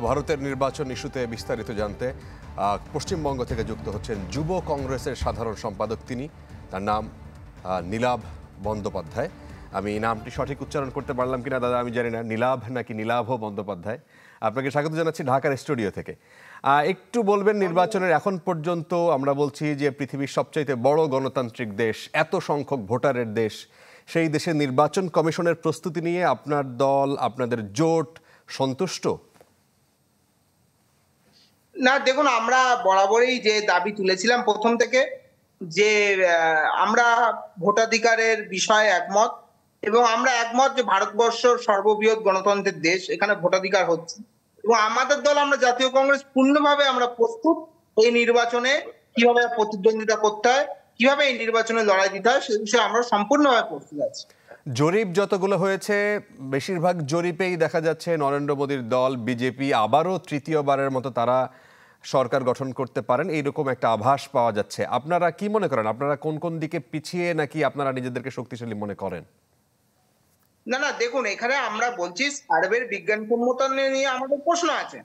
ভারতের নির্বাচন ইস্যুতে বিস্তারিত জানতে পশ্চিমবঙ্গ থেকে যুক্ত হচ্ছেন যুব কংগ্রেসের সাধারণ সম্পাদক তিনি। তার নাম নীলাভ বন্দ্যোপাধ্যায়। আমি নামটি সঠিক উচ্চারণ করতে পারলাম কিনা দাদা আমি জানি না, নীলাভ নাকি নীলাভ বন্দ্যোপাধ্যায়। আপনাকে স্বাগত জানাচ্ছি ঢাকার স্টুডিও থেকে। একটু বলবেন, নির্বাচনের এখন পর্যন্ত আমরা বলছি যে পৃথিবীর সবচাইতে বড় গণতান্ত্রিক দেশ, এত সংখ্যক ভোটারের দেশ, সেই দেশের নির্বাচন কমিশনের প্রস্তুতি নিয়ে আপনার দল, আপনাদের জোট সন্তুষ্ট? না, দেখুন, আমরা বরাবরই যে দাবি তুলেছিলাম প্রথম থেকে যে আমরা ভোটাধিকারের বিষয়ে একমত, এবং আমরা একমত যে ভারতবর্ষ সর্ববৃহৎ গণতন্ত্রের দেশ, এখানে ভোটাধিকার হচ্ছে, এবং আমাদের দল আমরা জাতীয় কংগ্রেস পূর্ণভাবে আমরা প্রস্তুত এই নির্বাচনে কিভাবে প্রতিদ্বন্দ্বিতা করতে হয়, কিভাবে এই নির্বাচনে লড়াই দিতে হয়, সে বিষয়ে আমরা সম্পূর্ণভাবে প্রস্তুত আছি। জরিপ যতগুলো হয়েছে বেশিরভাগ জরিপেই দেখা যাচ্ছে নরেন্দ্র মোদীর দল বিজেপি আবারও তৃতীয়বারের মতো তারা সরকার গঠন করতে পারেন, এইরকম একটা আভাস পাওয়া যাচ্ছে। আপনারা কি মনে করেন, আপনারা কোন কোন দিকে পিছিয়ে, নাকি আপনারা নিজেদেরকে শক্তিশালী মনে করেন? না, দেখুন, এখানে আমরা বলছি সার্ভের বিজ্ঞানসম্মতা নিয়ে আমাদের প্রশ্ন আছে।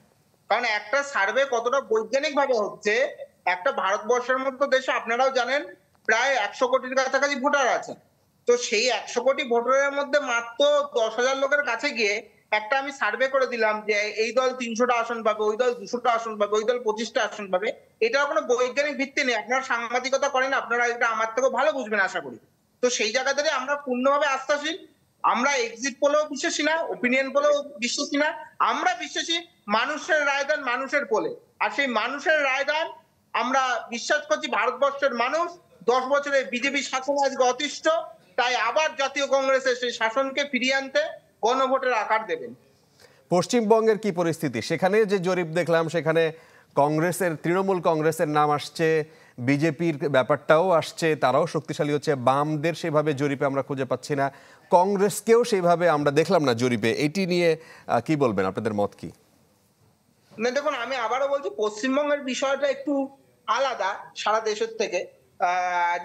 কারণ একটা সার্ভে কতটা বৈজ্ঞানিক ভাবে হচ্ছে, একটা ভারতবর্ষের মতো দেশে আপনারাও জানেন প্রায় 100 কোটির কাছাকাছি ভোটার আছে। তো সেই 100 কোটি ভোটারের মধ্যে মাত্র 10,000 লোকের কাছে গিয়ে একটা আমি সার্ভে করে দিলাম যে এই দল 300টা আসন পাবে, ওই দল 200টা আসন পাবে, ওই দল 25টা আসন পাবে, এটার কোনো বৈজ্ঞানিক ভিত্তি নেই। আপনারা সাংবাদিকতা করেন, আপনারা এটা আমার থেকেও ভালো বুঝবেন আশা করি। তো সেই জায়গা থেকে আমরা পূর্ণভাবে আস্থাশীল। আমরা এক্সিট পোলেও বিশ্বাসী না, ওপিনিয়ন পোলেও বিশ্বাসী না। আমরা বিশ্বাসী মানুষের রায়দান, মানুষের পোলে। আর সেই মানুষের রায়দান আমরা বিশ্বাস করছি ভারতবর্ষের মানুষ 10 বছরের বিজেপি শাসন আজকে অতিষ্ঠ, তাই আবার জাতীয় কংগ্রেসের সেই শাসনকে ফিরিয়ে আনতে গণভোটের আকার দেবেন। পশ্চিমবঙ্গের কি পরিস্থিতি? সেখানে যে জরিপ দেখলাম সেখানে কংগ্রেসের, তৃণমূল কংগ্রেসের নাম আসছে, বিজেপির ব্যাপারটাও আসছে, তারাও শক্তিশালী হচ্ছে। বামদের সেভাবে জরিপে আমরা খুঁজে পাচ্ছি না, কংগ্রেসকেও সেইভাবে আমরা দেখলাম না জরিপে। এটি নিয়ে কি বলবেন, আপনাদের মত কি? না, দেখুন, আমি আবারও বলছি পশ্চিমবঙ্গের বিষয়টা একটু আলাদা সারা দেশের থেকে।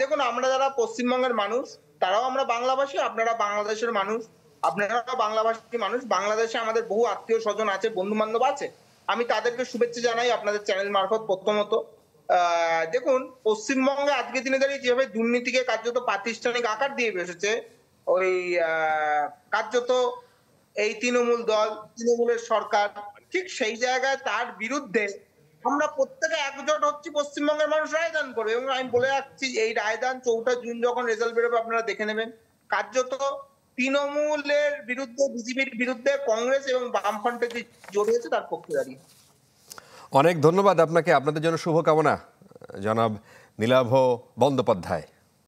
দেখুন, আমরা যারা পশ্চিমবঙ্গের মানুষ তারাও আমরা বাংলাভাষী, আপনারা বাংলাদেশের মানুষ, আপনারাও বাংলাভাষী মানুষ। বাংলাদেশে আমাদের বহু আত্মীয় স্বজন আছে, বন্ধু বান্ধব আছে, আমি তাদেরকে শুভেচ্ছা জানাই আপনাদের চ্যানেল মারফত। প্রথমত দেখুন, পশ্চিমবঙ্গে আজকের দিনে দাঁড়িয়ে যেভাবে দুর্নীতিকে কার্যত প্রাতিষ্ঠানিক আকার দিয়ে বসেছে, ওই কার্যত এই তৃণমূল দল, তৃণমূলের সরকার, ঠিক সেই জায়গায় তার বিরুদ্ধে আমরা প্রত্যেকে একজোট হচ্ছি, পশ্চিমবঙ্গের মানুষ রায়দান করবে। এবং আমি বলে রাখছি, এই রায়দান 4 জুন যখন রেজাল্ট বেরোবে আপনারা দেখে নেবেন। কার্যত তৃণমূলের বিরুদ্ধে, বিজেপির বিরুদ্ধে কংগ্রেস এবং বামফ্রন্টের যে জোট হয়েছে তার পক্ষে দাঁড়িয়ে। অনেক ধন্যবাদ আপনাকে, আপনাদের জন্য শুভকামনা জনাব নীলাভ বন্দ্যোপাধ্যায়।